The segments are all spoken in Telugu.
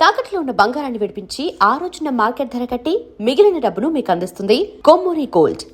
తాకట్లో ఉన్న బంగారాన్ని విడిపించి ఆ రోజున మార్కెట్ ధర కట్టి మిగిలిన డబ్బును మీకు అందిస్తుంది కొమ్మూరి గోల్డ్.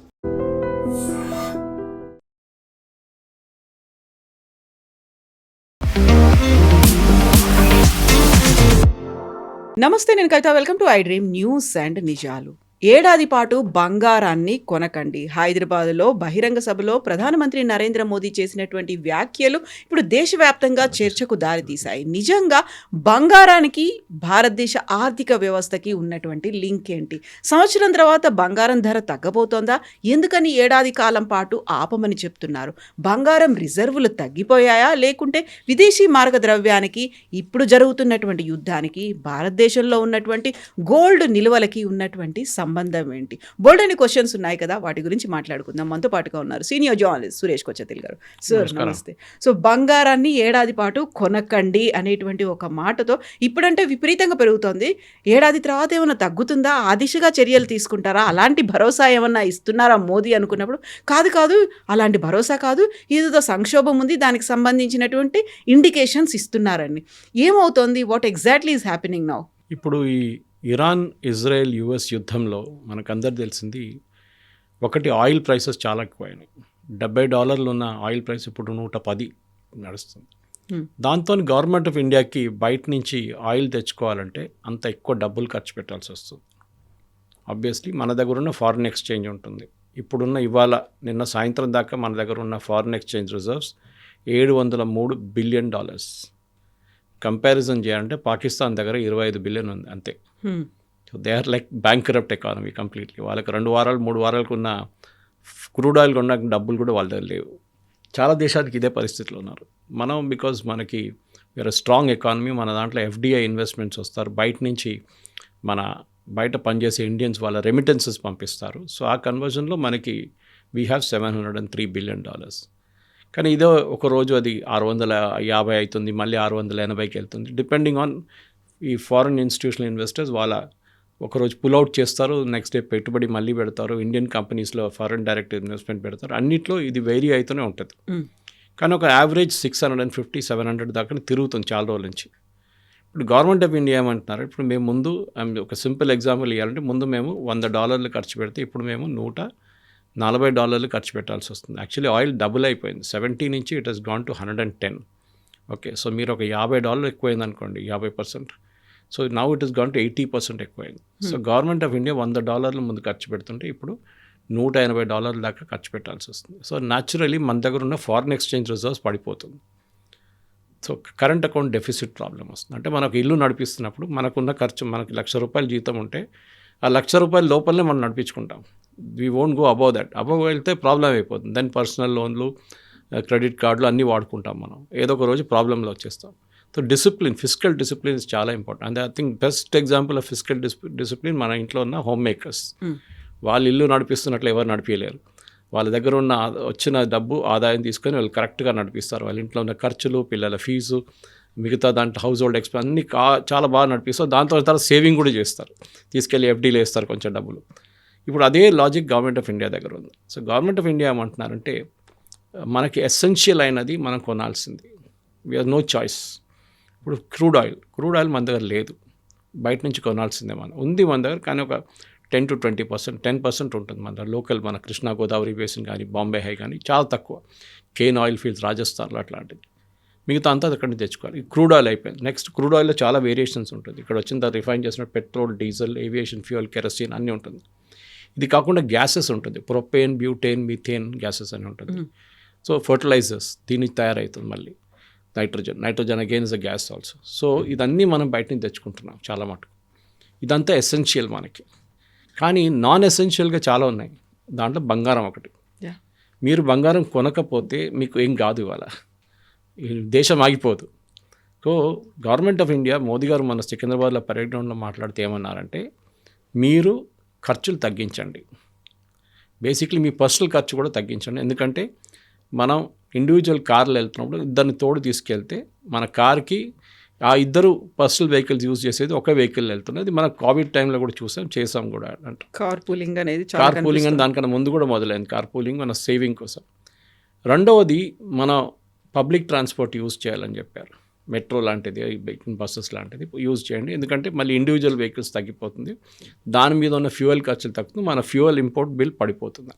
నమస్తే, నేను Kavitha. Welcome to I dream news and నిజాలు. ఏడాది పాటు బంగారాన్ని కొనకండి. హైదరాబాద్లో బహిరంగ సభలో ప్రధానమంత్రి నరేంద్ర మోదీ చేసినటువంటి వ్యాఖ్యలు ఇప్పుడు దేశవ్యాప్తంగా చర్చకు దారితీశాయి. నిజంగా బంగారానికి భారతదేశ ఆర్థిక వ్యవస్థకి ఉన్నటువంటి లింక్ ఏంటి? సంవత్సరం తర్వాత బంగారం ధర తగ్గబోతోందా? ఎందుకని ఏడాది కాలం పాటు ఆపమని చెప్తున్నారు? బంగారం రిజర్వులు తగ్గిపోయాయా, లేకుంటే విదేశీ మార్గద్రవ్యానికి ఇప్పుడు జరుగుతున్నటువంటి యుద్ధానికి భారతదేశంలో ఉన్నటువంటి గోల్డ్ నిల్వలకి ఉన్నటువంటి సంబంధం ఏంటి? బోల్డ్ అని క్వశ్చన్స్ ఉన్నాయి కదా, వాటి గురించి మాట్లాడుకుందాం. మనతో పాటుగా ఉన్నారు సీనియర్ జర్నలిస్ట్ సురేష్ కొచ్చతిల్ గారు. సార్ నమస్తే. సో బంగారాన్ని ఏడాది పాటు కొనకండి అనేటువంటి ఒక మాటతో ఇప్పుడంటే విపరీతంగా పెరుగుతోంది. ఏడాది తర్వాత ఏమైనా తగ్గుతుందా? ఆ దిశగా చర్యలు తీసుకుంటారా? అలాంటి భరోసా ఏమన్నా ఇస్తున్నారా మోదీ అనుకున్నప్పుడు? కాదు, అలాంటి భరోసా కాదు, ఏదో సంక్షోభం ఉంది, దానికి సంబంధించినటువంటి ఇండికేషన్స్ ఇస్తున్నారండి. ఏమవుతోంది? What exactly is happening now? ఇప్పుడు ఈ ఇరాన్ ఇజ్రాయెల్ యుఎస్ యుద్ధంలో మనకందరు తెలిసింది ఒకటి, ఆయిల్ ప్రైసెస్ చాలా ఎక్కువైనాయి. $70 ఉన్న ఆయిల్ ప్రైస్ ఇప్పుడు 110 నడుస్తుంది. దాంతో గవర్నమెంట్ ఆఫ్ ఇండియాకి బయట నుంచి ఆయిల్ తెచ్చుకోవాలంటే అంత ఎక్కువ డబ్బులు ఖర్చు పెట్టాల్సి వస్తుంది. ఆబ్వియస్లీ మన దగ్గర ఉన్న ఫారిన్ ఎక్స్చేంజ్ ఉంటుంది. ఇవాళ నిన్న సాయంత్రం దాకా మన దగ్గర ఉన్న foreign exchange reserves $703 billion. Comparison చేయాలంటే పాకిస్తాన్ దగ్గర 25 బిలియన్ ఉంది అంతే. So they are like bankrupt economy completely. వాళ్ళకి 2 వారాలు 3 వారాలకు ఉన్న క్రూడ్ ఆయిల్ కొన్న డబ్బులు కూడా వాళ్ళ దగ్గర లేవు. చాలా దేశానికి ఇదే పరిస్థితిలో ఉన్నారు. మనం బికాజ్ మనకి వేరే స్ట్రాంగ్ ఎకానమీ, మన దాంట్లో FDI ఇన్వెస్ట్మెంట్స్ వస్తారు, బయట నుంచి బయట పనిచేసే ఇండియన్స్ వాళ్ళ రెమిటెన్సెస్ పంపిస్తారు. సో ఆ కన్వర్జన్లో మనకి వీ హ్యావ్ $703 బిలియన్. కానీ ఇదో ఒకరోజు అది 650 అవుతుంది, మళ్ళీ 680కి వెళ్తుంది. డిపెండింగ్ ఆన్ ఈ ఫారిన్ ఇన్స్టిట్యూషనల్ ఇన్వెస్టర్స్ వాళ్ళ ఒకరోజు పుల్అవుట్ చేస్తారు, నెక్స్ట్ డే పెట్టుబడి మళ్ళీ పెడతారు, ఇండియన్ కంపెనీస్లో ఫారిన్ డైరెక్ట్ ఇన్వెస్ట్మెంట్ పెడతారు. అన్నిట్లో ఇది వేరీ అవుతూనే ఉంటుంది. కానీ ఒక యావరేజ్ 650-700 దాకా తిరుగుతుంది చాలా రోజుల నుంచి. ఇప్పుడు గవర్నమెంట్ ఆఫ్ ఇండియా ఏమంటున్నారు, ఇప్పుడు మేము ముందు ఒక సింపుల్ ఎగ్జాంపుల్ ఇవ్వాలంటే, ముందు మేము $100 ఖర్చు పెడితే ఇప్పుడు మేము $140 ఖర్చు పెట్టాల్సి వస్తుంది. యాక్చువల్లీ ఆయిల్ డబుల్ అయిపోయింది. 70 నుంచి it has gone to 110. Okay, so మీరు ఒక $50 ఎక్కువైంది అనుకోండి, 50%. So now it has gone to 80% ఎక్కువైంది. సో గవర్నమెంట్ ఆఫ్ ఇండియా $100 ముందు ఖర్చు పెడుతుంటే ఇప్పుడు $180 దాకా ఖర్చు పెట్టాల్సి వస్తుంది. సో న్యాచురలీ మన దగ్గర ఉన్న ఫారిన్ ఎక్స్చేంజ్ రిజర్వ్స్ పడిపోతుంది. So current account deficit problem వస్తుంది. అంటే మనకు ఇల్లు నడిపిస్తున్నప్పుడు మనకున్న ఖర్చు, మనకి ₹1,00,000 జీతం ఉంటే ఆ ₹1,00,000 లోపలనే మనం నడిపించుకుంటాం. We won't go above that. Above వెళ్తే ప్రాబ్లం అయిపోతుంది. దెన్ పర్సనల్ లోన్లు, క్రెడిట్ కార్డులు అన్నీ వాడుకుంటాం మనం. ఏదో ఒక రోజు ప్రాబ్లంలో వచ్చేస్తాం. So discipline, physical discipline is చాలా important. And I think best example of physical discipline మన ఇంట్లో ఉన్న హోమ్ మేకర్స్. వాళ్ళు ఇల్లు నడిపిస్తున్నట్లు ఎవరు నడిపించలేరు. వాళ్ళ దగ్గర ఉన్న వచ్చిన డబ్బు ఆదాయం తీసుకొని వాళ్ళు కరెక్ట్గా నడిపిస్తారు. వాళ్ళ ఇంట్లో ఉన్న ఖర్చులు, పిల్లల ఫీజు, మిగతా దాంట్లో హౌస్ హోల్డ్ ఎక్స్పెన్స్ అన్నీ చాలా బాగా నడిపిస్తారు. దాంతో తర్వాత సేవింగ్ కూడా చేస్తారు, తీసుకెళ్ళి FDలో వేస్తారు కొంచెం డబ్బులు. ఇప్పుడు అదే లాజిక్ గవర్నమెంట్ ఆఫ్ ఇండియా దగ్గర ఉంది. సో గవర్నమెంట్ ఆఫ్ ఇండియా ఏమంటున్నారంటే, మనకి ఎసెన్షియల్ అయినది మనం కొనాల్సింది, వీ హ్యావ్ నో చాయిస్. ఇప్పుడు క్రూడ్ ఆయిల్ మన దగ్గర లేదు, బయట నుంచి కొనాల్సిందే. ఉంది మన దగ్గర, కానీ ఒక 10-20%, 10% ఉంటుంది మన దగ్గర లోకల్. మన కృష్ణా గోదావరి బేసిన్ కానీ, బాంబే హై కానీ చాలా తక్కువ. కేన్ ఆయిల్ ఫీల్డ్స్ రాజస్థాన్లో అట్లాంటిది. మిగతా అంతా అక్కడి నుంచి తెచ్చుకోవాలి. క్రూడ్ ఆయిల్ అయిపోయింది. నెక్స్ట్ క్రూడ్ ఆయిల్లో చాలా వేరియేషన్స్ ఉంటుంది. ఇక్కడ వచ్చిన తర్వాత రిఫైన్ చేసిన petrol, diesel, aviation fuel, kerosene అన్నీ ఉంటుంది. ఇది కాకుండా గ్యాసెస్ ఉంటుంది, ప్రొపేన్, బ్యూటేన్, మీథేన్ గ్యాసెస్ అని ఉంటుంది. సో ఫర్టిలైజర్స్ దీన్ని తయారవుతుంది. మళ్ళీ nitrogen again is a gas also. So ఇదన్నీ మనం బయట నుంచి తెచ్చుకుంటున్నాం చాలా మటుకు. ఇదంతా ఎసెన్షియల్ మనకి. కానీ నాన్ ఎసెన్షియల్గా చాలా ఉన్నాయి. దాంట్లో బంగారం ఒకటి. మీరు బంగారం కొనకపోతే మీకు ఏం కాదు, ఇవాళ దేశం ఆగిపోదు. So government of India, Modi గారు మన సికింద్రాబాద్లో పరేడ్ గ్రౌండ్లో మాట్లాడితే ఏమన్నారంటే, మీరు ఖర్చులు తగ్గించండి, బేసిక్లీ మీ పర్సనల్ ఖర్చు కూడా తగ్గించండి. ఎందుకంటే మనం ఇండివిజువల్ కార్లు వెళ్తున్నప్పుడు ఇద్దరిని తోడు తీసుకెళ్తే మన కార్కి ఆ ఇద్దరు పర్సనల్ వెహికల్స్ యూజ్ చేసేది ఒక వెహికల్ వెళ్తున్నది. మనం కోవిడ్ టైంలో కూడా చేసాం కూడా. అంటే కార్ పూలింగ్ అనేది, అని దానికన్నా ముందు కూడా మొదలైంది కార్ పూలింగ్ మన సేవింగ్ కోసం. రెండవది, మన పబ్లిక్ ట్రాన్స్పోర్ట్ యూజ్ చేయాలని చెప్పారు. మెట్రో లాంటిది, బస్సెస్ లాంటిది యూజ్ చేయండి. ఎందుకంటే మళ్ళీ ఇండివిజువల్ వెహికల్స్ తగ్గిపోతుంది, దాని మీద ఉన్న ఫ్యూయల్ ఖర్చులు తగ్గుతుంది, మన ఫ్యూయల్ ఇంపోర్ట్ బిల్ పడిపోతుంది.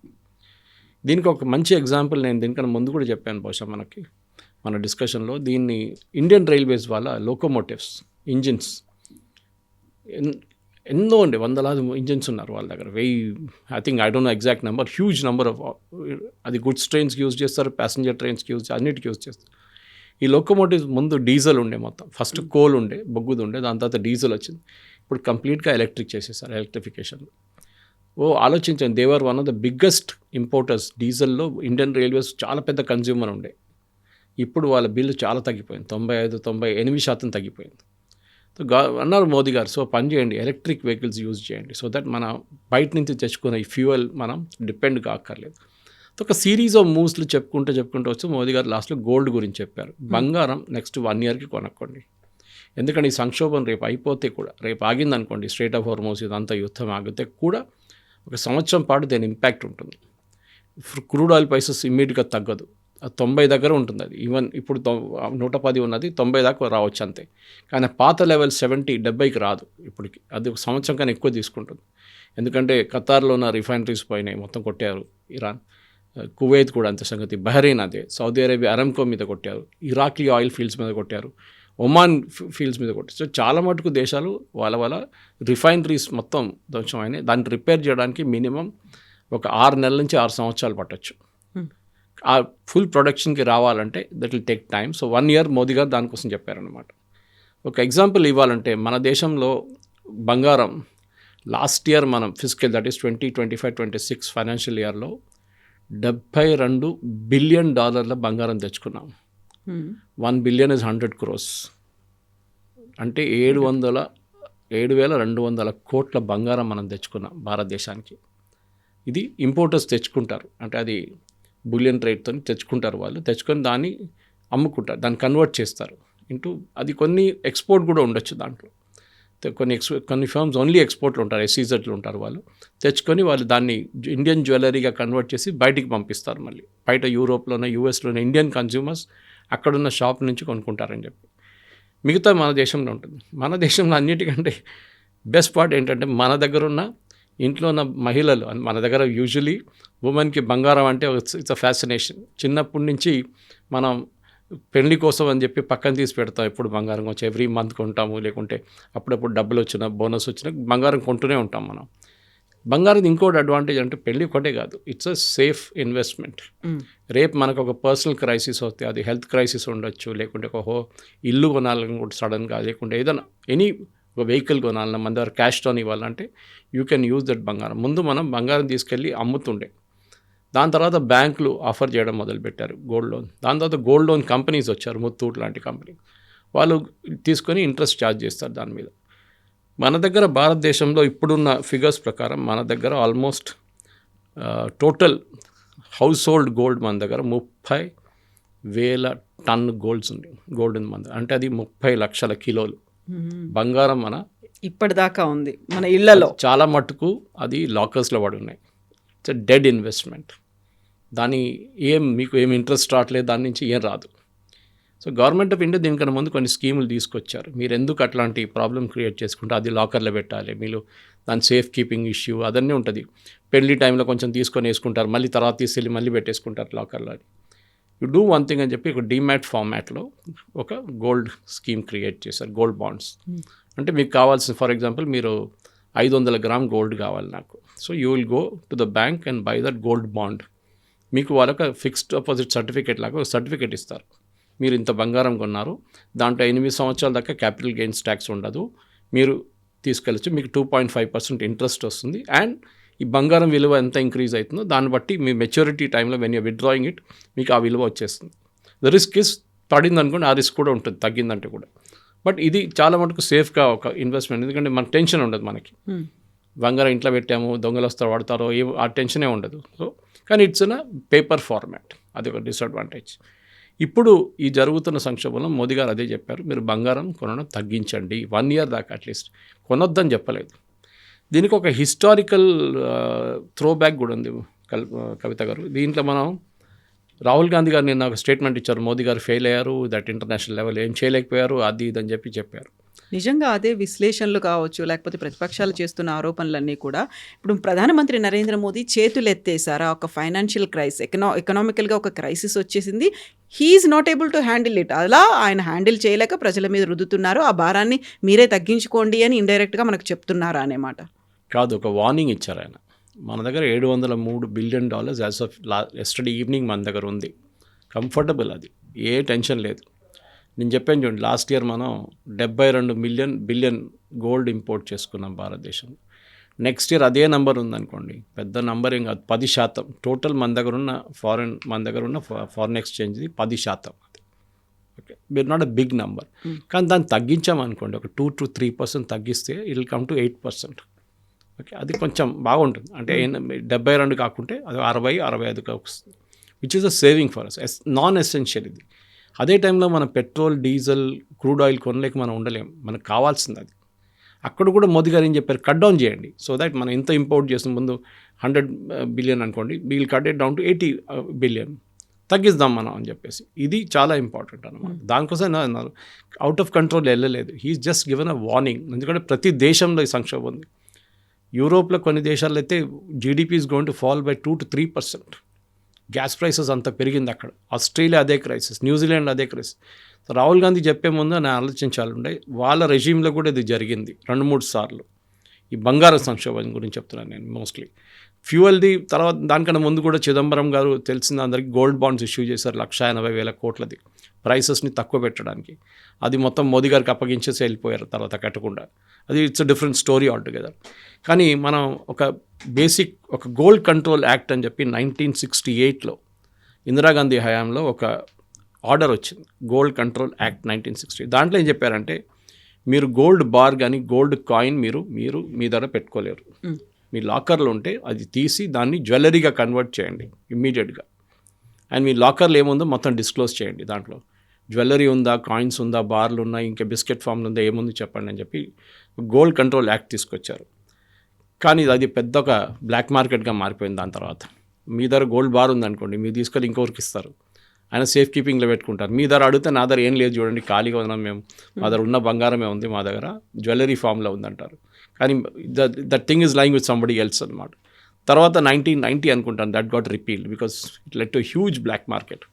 దీనికి ఒక మంచి ఎగ్జాంపుల్ నేను దీనికన్నా ముందు కూడా చెప్పాను బహుశా మన డిస్కషన్లో. దీన్ని ఇండియన్ రైల్వేస్ వాళ్ళ లోకోమోటివ్స్ ఇంజిన్స్ ఎన్నో ఉండే, వందలాది ఇంజిన్స్ ఉన్నారు వాళ్ళ దగ్గర, I think I don't know exact number, huge number of, అది గుడ్స్ ట్రైన్స్కి యూజ్ చేస్తారు, ప్యాసింజర్ ట్రైన్స్కి యూజ్, అన్నిటికీ యూజ్ చేస్తారు. ఈ లోకోమోటివ్స్ ముందు డీజిల్ ఉండే, మొత్తం ఫస్ట్ కోల్ ఉండే, బొగ్గుది ఉండే, దాని తర్వాత డీజిల్ వచ్చింది, ఇప్పుడు కంప్లీట్గా ఎలక్ట్రిక్ చేసేసారు, ఎలక్ట్రిఫికేషన్. ఆలోచించండి, they're one of the biggest importers డీజిల్లో. ఇండియన్ రైల్వేస్ చాలా పెద్ద కన్జ్యూమర్ ఉండే, ఇప్పుడు వాళ్ళ బిల్లు చాలా తగ్గిపోయింది, 98% తగ్గిపోయింది. సో అన్నారు మోదీ గారు, సో పని చేయండి, ఎలక్ట్రిక్ వెహికల్స్ యూజ్ చేయండి, సో దట్ మన బయట నుంచి తెచ్చుకున్న ఈ ఫ్యూయల్ మనం డిపెండ్ కాక్కర్లేదు. ఒక సిరీస్ ఆఫ్ మూవ్స్లు చెప్పుకుంటూ వచ్చి మోదీ గారు లాస్ట్లో గోల్డ్ గురించి చెప్పారు. బంగారం నెక్స్ట్ 1 yearకి కొనుక్కోండి, ఎందుకంటే ఈ సంక్షోభం రేపు అయిపోతే కూడా, రేపు ఆగింది అనుకోండి, స్ట్రైట్ ఆఫ్ హార్మోస్ ఇదంతా యుద్ధం ఆగితే కూడా 1 సంవత్సరం పాటు దాని ఇంపాక్ట్ ఉంటుంది. క్రూడ్ ఆయిల్ ప్రైసెస్ ఇమ్మీడియట్గా తగ్గదు, 90 దగ్గర ఉంటుంది. అది ఈవెన్ ఇప్పుడు 110 ఉన్నది, 90 దాకా రావచ్చు అంతే. కానీ పాత లెవెల్ 70-70కి రాదు ఇప్పటికి, అది 1 సంవత్సరం కన్నా ఎక్కువ తీసుకుంటుంది. ఎందుకంటే ఖతార్లో ఉన్న రిఫైనరీస్ పోయినాయి, మొత్తం కొట్టారు. ఇరాన్, కువైత్ కూడా అంతే సంగతి, బహ్రెయిన్ అదే, సౌదీ అరేబియా అరామ్కో మీద కొట్టారు, ఇరాక్లీ ఆయిల్ ఫీల్డ్స్ మీద కొట్టారు, ఒమాన్ ఫీల్డ్స్ మీద కొట్టారు. సో చాలా మటుకు దేశాలు వాళ్ళ రిఫైనరీస్ మొత్తం ధ్వంసం అయినాయి. దాన్ని రిపేర్ చేయడానికి మినిమం ఒక 6 నెలల నుంచి 6 సంవత్సరాలు పట్టచ్చు. ఆ ఫుల్ ప్రొడక్షన్కి రావాలంటే that will take time. So 1 year Modi గారు దానికోసం చెప్పారనమాట. ఒక ఎగ్జాంపుల్ ఇవ్వాలంటే, మన దేశంలో బంగారం లాస్ట్ ఇయర్ మనం ఫిజికల్, దట్ ఈస్ 2025-26 ఫైనాన్షియల్ ఇయర్లో $72 బిలియన్ బంగారం తెచ్చుకున్నాం. 1 billion is 100 crores, అంటే 7,200 కోట్ల బంగారం మనం తెచ్చుకున్నాం భారతదేశానికి. ఇది ఇంపోర్టర్స్ తెచ్చుకుంటారు, అంటే అది బులియన్ రేట్తో తెచ్చుకుంటారు, వాళ్ళు తెచ్చుకొని దాన్ని అమ్ముకుంటారు, దాన్ని కన్వర్ట్ చేస్తారు ఇంటూ, అది కొన్ని ఎక్స్పోర్ట్ కూడా ఉండొచ్చు దాంట్లో. కొన్ని ఫర్మ్స్ ఓన్లీ ఎక్స్పోర్ట్లు ఉంటారు, ఎస్ఈజెడ్లు ఉంటారు, వాళ్ళు తెచ్చుకొని వాళ్ళు దాన్ని ఇండియన్ జ్యువెలరీగా కన్వర్ట్ చేసి బయటికి పంపిస్తారు. మళ్ళీ బయట యూరోప్లోనే, యూఎస్లోనే ఇండియన్ కన్జ్యూమర్స్ అక్కడున్న షాప్ నుంచి కొనుక్కుంటారని చెప్పి. మిగతా మన దేశంలో ఉంటుంది. మన దేశంలో అన్నిటికంటే బెస్ట్ పార్ట్ ఏంటంటే, మన దగ్గర ఉన్న ఇంట్లో ఉన్న మహిళలు, మన దగ్గర యూజువలీ ఉమెన్కి బంగారం అంటే ఇట్స్ అ ఫ్యాసినేషన్. చిన్నప్పటి నుంచి మనం పెళ్లి కోసం అని చెప్పి పక్కన తీసి పెడతాం, ఎప్పుడు బంగారం కొంచెం ఎవ్రీ మంత్ కొంటాము, లేకుంటే అప్పుడప్పుడు డబ్బులు వచ్చినా, బోనస్ వచ్చినా బంగారం కొంటూనే ఉంటాం మనం. బంగారం ఇంకోటి అడ్వాంటేజ్ అంటే, పెళ్ళి ఒకటే కాదు, ఇట్స్ అ సేఫ్ ఇన్వెస్ట్మెంట్. రేపు మనకు ఒక పర్సనల్ క్రైసిస్ వస్తే, అది హెల్త్ క్రైసిస్ ఉండొచ్చు, లేకుంటే ఒక ఇల్లు కొనాలని కూడా సడన్గా, లేకుంటే ఏదైనా ఒక వెహికల్ కొనాలన్నా, మన దగ్గర క్యాష్తో ఇవ్వాలంటే యూ కెన్ యూజ్ దట్ బంగారం. ముందు మనం బంగారం తీసుకెళ్ళి అమ్ముతుండే, దాని తర్వాత బ్యాంకులు ఆఫర్ చేయడం మొదలుపెట్టారు గోల్డ్ లోన్. దాని తర్వాత గోల్డ్ లోన్ కంపెనీస్ వచ్చారు, ముత్తూట్ లాంటి కంపెనీ, వాళ్ళు తీసుకొని ఇంట్రెస్ట్ ఛార్జ్ చేస్తారు దాని మీద. మన దగ్గర భారతదేశంలో ఇప్పుడున్న ఫిగర్స్ ప్రకారం మన దగ్గర almost total house hold gold మన దగ్గర 30,000 టన్ గోల్డ్ ఉంది మన దగ్గర. అంటే అది 30 లక్షల కిలోలు బంగారం మన ఇప్పటిదాకా ఉంది మన ఇళ్లలో. చాలా మట్టుకు అది లాకర్స్లో పడి ఉన్నాయి. It's dead investment. మీకు ఏం ఇంట్రెస్ట్ రావట్లేదు, దాని నుంచి ఏం రాదు. సో గవర్నమెంట్ ఆఫ్ ఇండియా దీనికన్నా ముందు కొన్ని స్కీములు తీసుకొచ్చారు. మీరు ఎందుకు అట్లాంటి ప్రాబ్లం క్రియేట్ చేసుకుంటే, అది లాకర్లో పెట్టాలి, మీరు దాని సేఫ్ కీపింగ్ ఇష్యూ అదన్నీ ఉంటుంది. పెళ్లి టైంలో కొంచెం తీసుకొని వేసుకుంటారు, మళ్ళీ తర్వాత తీసుకెళ్ళి మళ్ళీ పెట్టేసుకుంటారు లాకర్లో. యూ డూ వన్ థింగ్ అని చెప్పి ఒక డీమ్యాట్ ఫార్మాట్లో ఒక గోల్డ్ స్కీమ్ క్రియేట్ చేశారు, గోల్డ్ బాండ్స్. అంటే మీకు కావాల్సిన, ఫర్ ఎగ్జాంపుల్ మీరు 500 గ్రామ్ గోల్డ్ కావాలి నాకు, so you will go to the bank and by that gold bond. మీకు వాళ్ళొక ఫిక్స్డ్ డిపాజిట్ సర్టిఫికేట్ లాగా ఒక సర్టిఫికేట్ ఇస్తారు, మీరు ఇంత బంగారం కొన్నారు, దాంట్లో 8 సంవత్సరాల దాకా క్యాపిటల్ గెయిన్స్ ట్యాక్స్ ఉండదు, మీరు తీసుకెళ్ళచ్చు, మీకు 2.5% ఇంట్రెస్ట్ వస్తుంది, అండ్ ఈ బంగారం విలువ ఎంత ఇంక్రీజ్ అవుతుందో దాన్ని బట్టి మీ మెచ్యూరిటీ టైంలో వెన్ యూ విత్డ్రాయింగ్ ఇట్ మీకు ఆ విలువ వచ్చేస్తుంది. ద రిస్క్ ఇస్ పడింది అనుకోండి, ఆ రిస్క్ కూడా ఉంటుంది తగ్గిందంటే కూడా. బట్ ఇది చాలా మటుకు సేఫ్గా ఒక ఇన్వెస్ట్మెంట్, ఎందుకంటే మనకు టెన్షన్ ఉండదు. మనకి బంగారం ఇంట్లో పెట్టాము, దొంగలు వస్తారు వాడతారో, ఆ టెన్షనే ఉండదు. సో కానీ ఇట్స్ ఇన్ పేపర్ ఫార్మాట్, అది ఒక డిసడ్వాంటేజ్. ఇప్పుడు ఈ జరుగుతున్న సంక్షోభంలో మోదీ గారు అదే చెప్పారు, మీరు బంగారం కొనడం తగ్గించండి, 1 year దాకా అట్లీస్ట్ కొనొద్దని చెప్పలేదు. దీనికి ఒక హిస్టారికల్ త్రో బ్యాక్ కూడా ఉంది కవిత గారు. దీంట్లో మనం రాహుల్ గాంధీ గారు నిన్న ఒక స్టేట్మెంట్ ఇచ్చారు, మోదీ గారు ఫెయిల్ అయ్యారు, దట్ ఇంటర్నేషనల్ లెవెల్ ఏం చేయలేకపోయారు, అది ఇదని చెప్పారు. నిజంగా అదే విశ్లేషణలు కావచ్చు, లేకపోతే ప్రతిపక్షాలు చేస్తున్న ఆరోపణలన్నీ కూడా ఇప్పుడు ప్రధానమంత్రి నరేంద్ర మోదీ చేతులు ఎత్తేసారా, ఒక ఫైనాన్షియల్ క్రైసిస్, ఎకనామికల్గా ఒక క్రైసిస్ వచ్చేసింది, he is not able to handle it, అలా ఆయన హ్యాండిల్ చేయలేక ప్రజల మీద రుద్దుతున్నారు, ఆ భారాన్ని మీరే తగ్గించుకోండి అని ఇండైరెక్ట్గా మనకు చెప్తున్నారా అనే మాట కాదు, ఒక వార్నింగ్ ఇచ్చారు ఆయన. మన దగ్గర $703 billion as of yesterday evening మన దగ్గర ఉంది, కంఫర్టబుల్, అది ఏ టెన్షన్ లేదు. నేను చెప్పాను చూడండి, లాస్ట్ ఇయర్ మనం 72 బిలియన్ గోల్డ్ ఇంపోర్ట్ చేసుకున్నాం భారతదేశంలో. నెక్స్ట్ ఇయర్ అదే నెంబర్ ఉందనుకోండి, పెద్ద నెంబర్ ఏం కాదు, 10% టోటల్ మన దగ్గర ఉన్న ఫారెన్ ఎక్స్చేంజ్ది 10%. ఓకే, మీరు నాట్ ఎ బిగ్ నెంబర్, కానీ దాన్ని తగ్గించామనుకోండి, ఒక 2 to 3% తగ్గిస్తే it will come to 8%. Okay, అది కొంచెం బాగుంటుంది. అంటే 72 కాకుంటే అది 60-65 వస్తుంది, which is a saving for us, non essential ఇది. అదే టైంలో మనం పెట్రోల్, డీజిల్, క్రూడ్ ఆయిల్ కొనలేక మనం ఉండలేం, మనకు కావాల్సింది అది. అక్కడ కూడా మోదీ గారు ఏం చెప్పారు, కట్ డౌన్ చేయండి, సో దట్ మనం ఎంత ఇంపోర్ట్ చేసిన ముందు 100 బిలియన్ అనుకోండి, we'll cut it down to 80 billion తగ్గిద్దాం మనం అని చెప్పేసి. ఇది చాలా ఇంపార్టెంట్ అనమాట. దానికోసం అన్నారు, అవుట్ ఆఫ్ కంట్రోల్ వెళ్ళలేదు, he is just given a warning. ఎందుకంటే ప్రతి దేశంలో ఈ సంక్షోభం ఉంది. యూరోప్లో కొన్ని దేశాల్లో అయితే GDP is going to fall by 2 to 3%. Gas prices అంత పెరిగింది అక్కడ. ఆస్ట్రేలియా అదే క్రైసిస్, న్యూజిలాండ్ అదే క్రైసిస్. రాహుల్ గాంధీ చెప్పే ముందు నేను ఆలోచించాలంటే వాళ్ళ రెజీమ్లో కూడా ఇది జరిగింది 2-3 సార్లు. ఈ బంగారు సంక్షోభం గురించి చెప్తున్నాను నేను మోస్ట్లీ. ఫ్యూయల్ది తర్వాత దానికన్నా ముందు కూడా చిదంబరం గారు తెలిసిన అందరికీ గోల్డ్ బాండ్స్ ఇష్యూ చేశారు 180,000 కోట్లది, ప్రైసెస్ని తక్కువ పెట్టడానికి. అది మొత్తం మోదీ గారికి అప్పగించేసి వెళ్ళిపోయారు తర్వాత కట్టకుండా. అది it's a different story altogether. కానీ మనం ఒక గోల్డ్ కంట్రోల్ యాక్ట్ అని చెప్పి 1968లో ఇందిరాగాంధీ హయాంలో ఒక ఆర్డర్ వచ్చింది, గోల్డ్ కంట్రోల్ యాక్ట్ 1960. దాంట్లో ఏం చెప్పారంటే, మీరు గోల్డ్ బార్ కానీ గోల్డ్ కాయిన్ మీరు మీ దగ్గర పెట్టుకోలేరు, మీ లాకర్లో ఉంటే అది తీసి దాన్ని జ్యువెలరీగా కన్వర్ట్ చేయండి ఇమ్మీడియట్గా. అండ్ మీ లాకర్లో ఏముందో మొత్తం డిస్క్లోజ్ చేయండి, దాంట్లో జ్యువెలరీ ఉందా, కాయిన్స్ ఉందా, బార్లు ఉన్నాయి, ఇంకా బిస్కెట్ ఫామ్లు ఉందా, ఏముంది చెప్పండి అని చెప్పి గోల్డ్ కంట్రోల్ యాక్ట్ తీసుకొచ్చారు. కానీ అది పెద్ద ఒక బ్లాక్ మార్కెట్గా మారిపోయింది. దాని తర్వాత మీ దగ్గర గోల్డ్ బార్ ఉందనుకోండి, మీరు తీసుకొని ఇంకొకరికి ఇస్తారు, ఆయన సేఫ్ కీపింగ్లో పెట్టుకుంటారు. మీ దగ్గర అడిగితే నా దగ్గర ఏం లేదు చూడండి, ఖాళీగా ఉన్నాం మేము, మా దగ్గర ఉన్న బంగారమే ఉంది, మా దగ్గర జ్యువెలరీ ఫామ్లో ఉందంటారు. కానీ that thing is lying with somebody else అనమాట. తర్వాత 1990 అనుకుంటాను, that got repealed because it led to huge black market.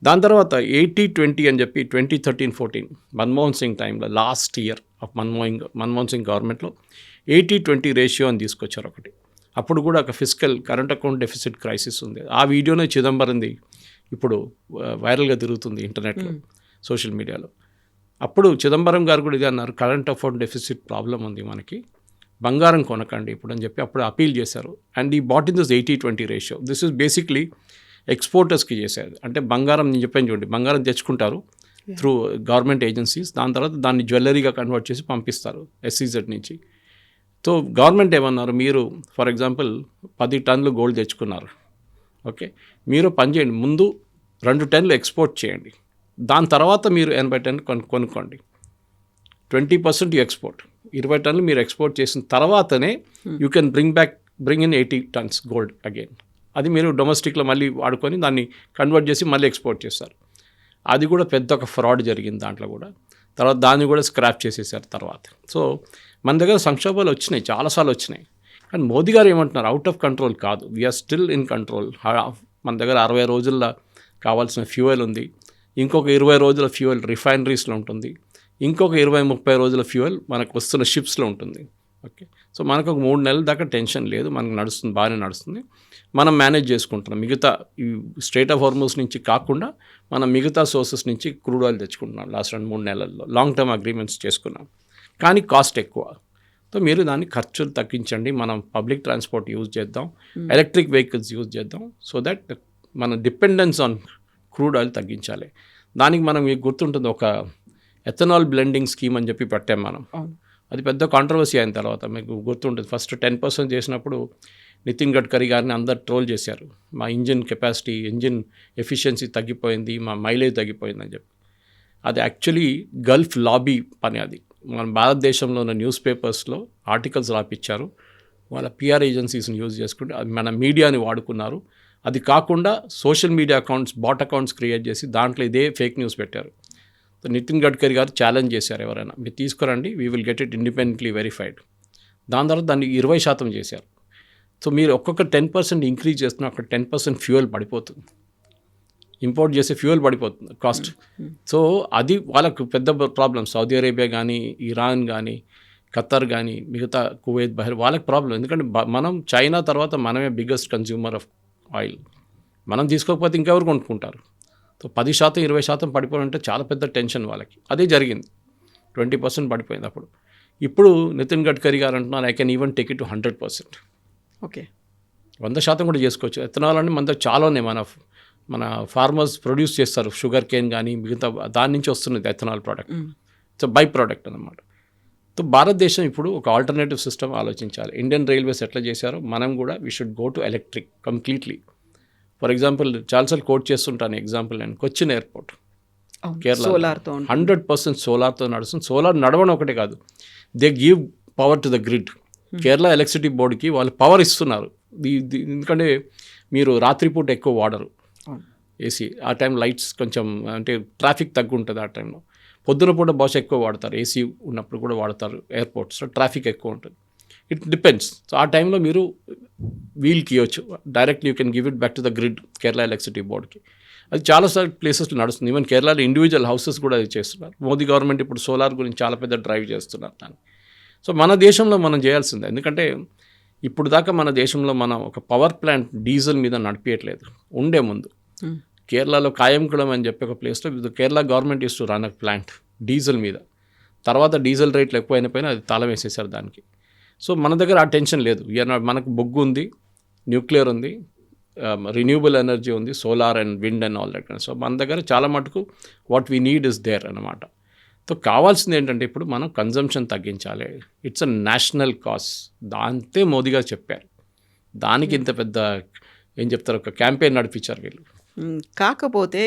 దాని తర్వాత 80-20 అని చెప్పి 2013-14 మన్మోహన్ సింగ్ టైంలో, last year of Manmohan Singh గవర్నమెంట్లో 80-20 రేషియో అని తీసుకొచ్చారు ఒకటి. అప్పుడు కూడా ఒక physical current account deficit crisis ఉంది. ఆ వీడియోనే చిదంబరంది ఇప్పుడు వైరల్గా తిరుగుతుంది ఇంటర్నెట్లో, సోషల్ మీడియాలో. అప్పుడు చిదంబరం గారు కూడా ఇది అన్నారు, కరెంట్ అకౌంట్ డెఫిసిట్ ప్రాబ్లం ఉంది మనకి, బంగారం కొనకండి ఇప్పుడు అని చెప్పి అప్పుడు అపీల్ చేశారు. అండ్ ఈ but in this 80-20 ratio. This is basically ఎక్స్పోర్టర్స్కి చేసేది. అంటే బంగారం, నేను చెప్పాను చూడండి, బంగారం తెచ్చుకుంటారు త్రూ గవర్నమెంట్ ఏజెన్సీస్, దాని తర్వాత దాన్ని జ్యువెలరీగా కన్వర్ట్ చేసి పంపిస్తారు SEZ నుంచి. సో గవర్నమెంట్ ఏమన్నారు, మీరు ఫర్ ఎగ్జాంపుల్ 10 టన్నులు గోల్డ్ తెచ్చుకున్నారు, ఓకే, మీరు పని చేయండి, ముందు 2 టన్నులు ఎక్స్పోర్ట్ చేయండి, దాని తర్వాత మీరు 80 టన్నులు కొనుక్కోండి, 20% ఎక్స్పోర్ట్, 20 టన్నులు మీరు ఎక్స్పోర్ట్ చేసిన తర్వాతనే you can bring in 80 turns gold again. అది మీరు డొమెస్టిక్లో మళ్ళీ వాడుకొని దాన్ని కన్వర్ట్ చేసి మళ్ళీ ఎక్స్పోర్ట్ చేస్తారు. అది కూడా పెద్ద ఒక ఫ్రాడ్ జరిగింది దాంట్లో కూడా. తర్వాత దాన్ని కూడా స్క్రాప్ చేసేసారు తర్వాత. సో మన దగ్గర సంక్షోభాలు వచ్చినాయి, చాలాసార్లు వచ్చినాయి. కానీ మోదీ గారు ఏమంటున్నారు, అవుట్ ఆఫ్ కంట్రోల్ కాదు, వీఆర్ స్టిల్ ఇన్ కంట్రోల్. మన దగ్గర 60 రోజుల్లో కావాల్సిన ఫ్యూయల్ ఉంది, ఇంకొక 20 రోజుల ఫ్యూయల్ రిఫైనరీస్లో ఉంటుంది, ఇంకొక 20-30 రోజుల ఫ్యూయల్ మనకు వస్తున్న షిప్స్లో ఉంటుంది. ఓకే, సో మనకు ఒక 3 నెలల దాకా టెన్షన్ లేదు, మనకు నడుస్తుంది, బాగానే నడుస్తుంది, మనం మేనేజ్ చేసుకుంటున్నాం. మిగతా ఈ స్ట్రైట్ ఆఫ్ హార్మోస్ నుంచి కాకుండా మనం మిగతా సోర్సెస్ నుంచి క్రూడ్ ఆయిల్ తెచ్చుకుంటున్నాం లాస్ట్ 2-3 నెలల్లో, లాంగ్ టర్మ్ అగ్రిమెంట్స్ చేసుకున్నాం. కానీ కాస్ట్ ఎక్కువ. సో మీరు దాన్ని ఖర్చులు తగ్గించండి, మనం పబ్లిక్ ట్రాన్స్పోర్ట్ యూజ్ చేద్దాం, ఎలక్ట్రిక్ వెహికల్స్ యూజ్ చేద్దాం, సో దట్ మన డిపెండెన్స్ ఆన్ క్రూడ్ ఆయిల్ తగ్గించాలి. దానికి మనం మీకు గుర్తుంటుంది, ఒక ఎథనాల్ బ్లెండింగ్ స్కీమ్ అని చెప్పి పెట్టాం మనం. అది పెద్ద కాంట్రవర్సీ అయిన తర్వాత మీకు గుర్తుంటుంది, ఫస్ట్ 10% చేసినప్పుడు నితిన్ గడ్కరీ గారిని అందరు ట్రోల్ చేశారు, మా ఇంజిన్ కెపాసిటీ, ఇంజిన్ ఎఫిషియన్సీ తగ్గిపోయింది, మా మైలేజ్ తగ్గిపోయిందని చెప్పి. అది యాక్చువల్లీ గల్ఫ్ లాబీ పని. అది మన భారతదేశంలో ఉన్న న్యూస్ పేపర్స్లో ఆర్టికల్స్ రాపిచ్చారు, వాళ్ళ PR ఏజెన్సీస్ని యూజ్ చేసుకుంటే అది మన మీడియాని వాడుకున్నారు, అది కాకుండా social media accounts, bot accounts create చేసి దాంట్లో ఇదే ఫేక్ న్యూస్ పెట్టారు. సో నితిన్ గడ్కరీ గారు ఛాలెంజ్ చేశారు, ఎవరైనా మీరు తీసుకురండి, we will get it independently verified. దాని తర్వాత దాన్ని 20% చేశారు. సో మీరు ఒక్కొక్క 10% ఇంక్రీజ్ చేస్తున్నా అక్కడ 10% ఫ్యూయల్ పడిపోతుంది, ఇంపోర్ట్ చేసే ఫ్యూయల్ పడిపోతుంది కాస్ట్. సో అది వాళ్ళకు పెద్ద ప్రాబ్లం. సౌదీ అరేబియా కానీ, ఇరాన్ కానీ, ఖత్తర్ కానీ, మిగతా కువైత్, బహ్రెయిన్ వాళ్ళకి ప్రాబ్లం. ఎందుకంటే మనం చైనా తర్వాత మనమే బిగ్గెస్ట్ కన్జ్యూమర్ ఆఫ్ ఆయిల్. మనం తీసుకోకపోతే ఇంకెవరు కొనుక్కుంటారు? సో 10%, 20% పడిపోవాలంటే చాలా పెద్ద టెన్షన్ వాళ్ళకి. అదే జరిగింది, 20% పడిపోయింది అప్పుడు. ఇప్పుడు నితిన్ గడ్కరీ గారు అంటున్నారు, I can even take it to 100%. Okay, 100% కూడా చేసుకోవచ్చు. ఎథనాల్ అంటే మన దగ్గర చాలా ఉన్నాయి. మన ఫార్మర్స్ ప్రొడ్యూస్ చేస్తారు, షుగర్ కేన్ కానీ మిగతా, దాని నుంచి వస్తున్నది ethanol product. So by product అన్నమాట. సో భారతదేశం ఇప్పుడు ఒక ఆల్టర్నేటివ్ సిస్టమ్ ఆలోచించాలి. ఇండియన్ రైల్వేస్ ఎట్లా చేశారో మనం కూడా we should go to electric completely. For example చాలాసార్లు కోట్ చేస్తుంటాను ఎగ్జాంపుల్, నేను కొచ్చిన్ ఎయిర్పోర్ట్ కేరళ 100% సోలార్తో నడుస్తుంది. సోలార్ నడవడం ఒకటే కాదు, they give power to the grid. Kerala electricity బోర్డుకి వాళ్ళు పవర్ ఇస్తున్నారు. ఎందుకంటే మీరు రాత్రిపూట ఎక్కువ వాడరు ఏసీ, ఆ టైం లైట్స్ కొంచెం అంటే ట్రాఫిక్ తగ్గుంటుంది ఆ టైంలో. పొద్దున పూట బహుశా ఎక్కువ వాడతారు, ఏసీ ఉన్నప్పుడు కూడా వాడతారు ఎయిర్పోర్ట్స్లో, ట్రాఫిక్ ఎక్కువ ఉంటుంది. It depends. సో ఆ టైంలో మీరు వీల్కి ఇవ్వచ్చు, directly you can give it back to the grid Kerala electricity బోర్డ్కి. అది చాలా ప్లేసెస్లో నడుస్తుంది. ఈవెన్ కేరళలో ఇండివిజువల్ హౌసెస్ కూడా అది చేస్తున్నారు. మోదీ గవర్నమెంట్ ఇప్పుడు సోలార్ గురించి చాలా పెద్ద డ్రైవ్ చేస్తున్నారు దాన్ని. సో మన దేశంలో మనం చేయాల్సిందే. ఎందుకంటే ఇప్పుడు దాకా మన దేశంలో మనం ఒక పవర్ ప్లాంట్ డీజిల్ మీద నడిపించట్లేదు. ఉండే ముందు కేరళలో కాయంకుళం అని చెప్పి ఒక ప్లేస్లో Kerala government use to run a plant diesel మీద. తర్వాత డీజిల్ రేట్లు ఎక్కువైన పైన అది తాళం వేసేసారు దానికి. సో మన దగ్గర ఆ టెన్షన్ లేదు. మనకు బొగ్గు ఉంది, న్యూక్లియర్ ఉంది, రిన్యూబుల్ ఎనర్జీ ఉంది, solar and wind and all that. So మన దగ్గర చాలా మటుకు what we need is there అన్నమాట. సో కావాల్సింది ఏంటంటే ఇప్పుడు మనం కన్జంప్షన్ తగ్గించాలి. It's a national cause. దాంతే మోదీ గారు చెప్పారు. దానికి ఇంత పెద్ద ఏం చెప్తారు, ఒక క్యాంపెయిన్ నడిపించారు వీళ్ళు. కాకపోతే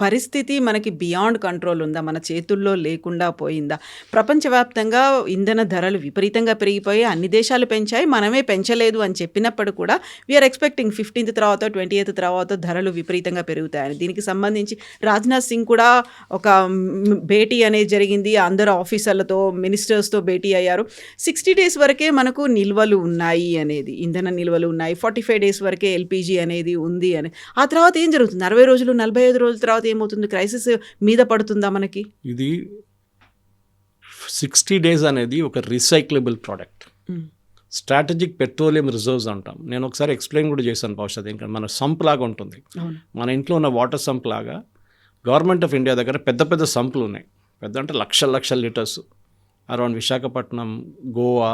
పరిస్థితి మనకి బియాండ్ కంట్రోల్ ఉందా, మన చేతుల్లో లేకుండా పోయిందా? ప్రపంచవ్యాప్తంగా ఇంధన ధరలు విపరీతంగా పెరిగిపోయి అన్ని దేశాలు పెంచాయి, మనమే పెంచలేదు అని చెప్పినప్పుడు కూడా వీఆర్ ఎక్స్పెక్టింగ్ 15th తర్వాత 20th తర్వాత ధరలు విపరీతంగా పెరుగుతాయని. దీనికి సంబంధించి రాజ్నాథ్ సింగ్ కూడా ఒక భేటీ అనేది జరిగింది, అందరు ఆఫీసర్లతో, మినిస్టర్స్తో భేటీ అయ్యారు. 60 days వరకే మనకు నిల్వలు ఉన్నాయి అనేది, ఇంధన నిల్వలు ఉన్నాయి, 45 days వరకే ఎల్పిజి అనేది ఉంది అని. ఆ తర్వాత ఏం జరుగుతుంది? 60 రోజులు 45 రోజుల తర్వాత ఏమవుతుంది? క్రైసిస్ మీద పడుతుందా మనకి? ఇది 60 days అనేది ఒక recyclable product, strategic petroleum reserves అంటాం. నేను ఒకసారి ఎక్స్ప్లెయిన్ కూడా చేశాను బహుశా. ఎందుకంటే మన సంప్ లాగా ఉంటుంది, మన ఇంట్లో ఉన్న వాటర్ సంప్ లాగా గవర్నమెంట్ ఆఫ్ ఇండియా దగ్గర పెద్ద పెద్ద సంపులు ఉన్నాయి. పెద్ద అంటే లక్షల లీటర్స్ అరౌండ్ విశాఖపట్నం, గోవా,